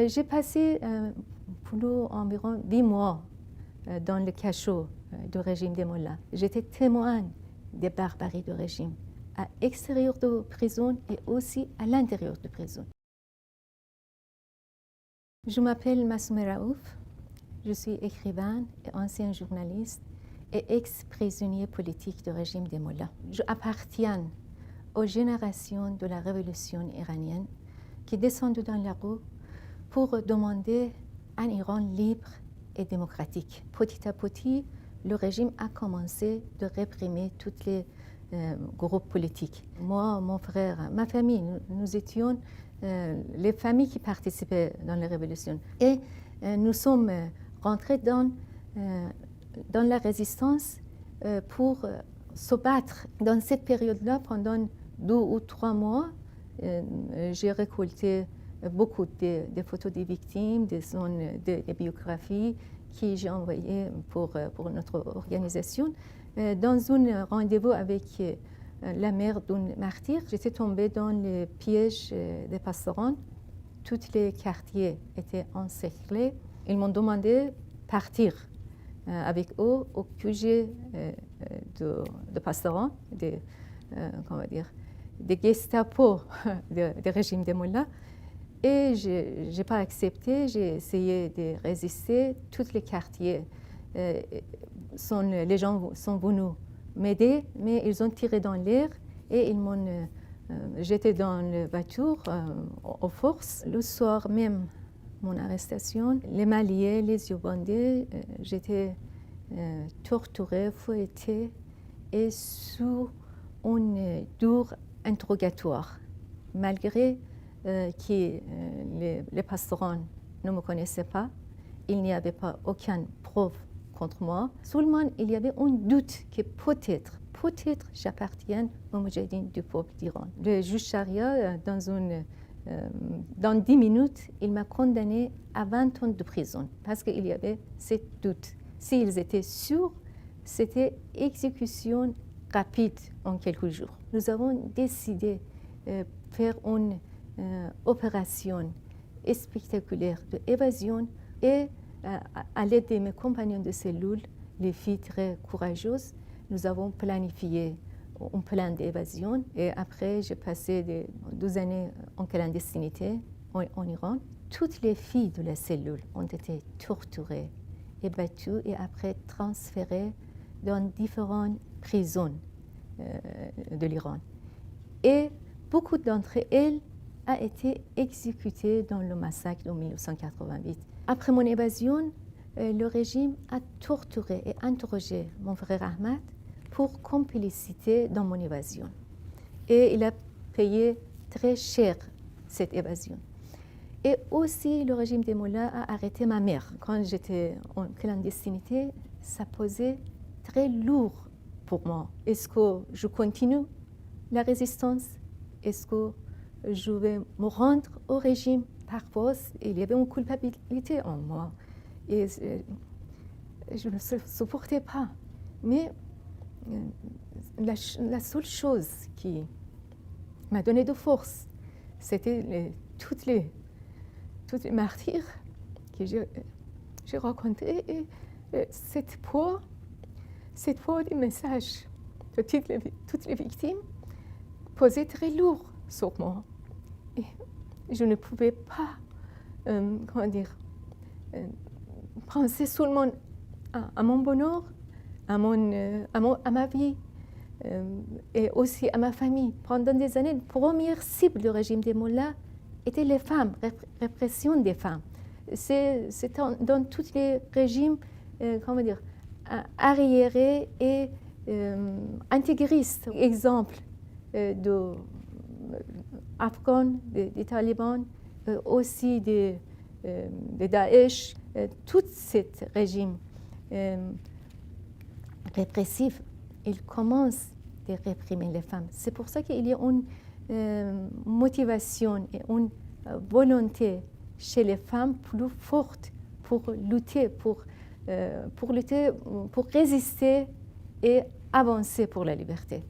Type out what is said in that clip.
J'ai passé environ 8 mois dans le cachot du régime des Mollahs. J'étais témoin des barbaries du régime, à l'extérieur de prison et aussi à l'intérieur de prison. Je m'appelle Massoumeh Raouf, je suis écrivain et ancien journaliste et ex-prisonnier politique du régime des Mollahs. J'appartiens aux générations de la révolution iranienne qui descendent dans la rue pour demander un Iran libre et démocratique. Petit à petit, le régime a commencé de réprimer tous les groupes politiques. Moi, mon frère, ma famille, nous étions les familles qui participaient dans la révolution. Et nous sommes rentrés dans la résistance pour se battre. Dans cette période-là, pendant 2 ou 3 mois, j'ai récolté beaucoup de photos des victimes, des biographies que j'ai envoyées pour notre organisation. Dans un rendez-vous avec la mère d'un martyr, j'étais tombée dans le piège des passeronds. Tous les quartiers étaient encerclés. Ils m'ont demandé de partir avec eux au QG de passeronds, des Gestapo du régime des Mollahs. Et je n'ai pas accepté, j'ai essayé de résister. Tous les quartiers, les gens sont venus m'aider, mais ils ont tiré dans l'air et ils m'ont jeté dans la voiture aux forces. Le soir même, mon arrestation, les Maliens, les yeux bandés, j'étais torturée, fouettée et sous un dur interrogatoire, malgré que les passerons ne me connaissaient pas, il n'y avait pas aucune preuve contre moi. Seulement, il y avait un doute que peut-être j'appartiens aux Moudjahidines du peuple d'Iran. Le juge Sharia, dans 10 minutes, il m'a condamné à 20 ans de prison parce qu'il y avait ce doute. S'ils étaient sûrs, c'était exécution rapide en quelques jours. Nous avons décidé de faire une opération spectaculaire d'évasion et à l'aide de mes compagnons de cellule, les filles très courageuses, nous avons planifié un plan d'évasion et après j'ai passé 12 années en clandestinité en Iran. Toutes les filles de la cellule ont été torturées et battues et après transférées dans différentes prisons de l'Iran. Et beaucoup d'entre elles ont été exécutées dans le massacre de 1988. Après mon évasion, le régime a torturé et interrogé mon frère Ahmad pour complicité dans mon évasion. Et il a payé très cher cette évasion. Et aussi, le régime des Mollahs a arrêté ma mère. Quand j'étais en clandestinité, ça posait très lourd pour moi. Est-ce que je continue la résistance? Est-ce que je vais me rendre au régime par force? Il y avait une culpabilité en moi. Et je ne supportais pas. Mais la seule chose qui m'a donné de force, c'était toutes les martyrs que j'ai rencontrés. Et cette poids des messages de toutes les victimes posait très lourd sur moi. Et je ne pouvais pas, penser seulement à mon bonheur, à ma vie et aussi à ma famille. Pendant des années, la première cible du régime des Mollahs était les femmes, répression des femmes. C'est dans tous les régimes, arriérés et intégristes. Exemple d'Afghans, des talibans, aussi de Daesh, tout ce régime répressif, il commence à réprimer les femmes. C'est pour ça qu'il y a une motivation et une volonté chez les femmes plus forte pour lutter, pour résister et avancer pour la liberté.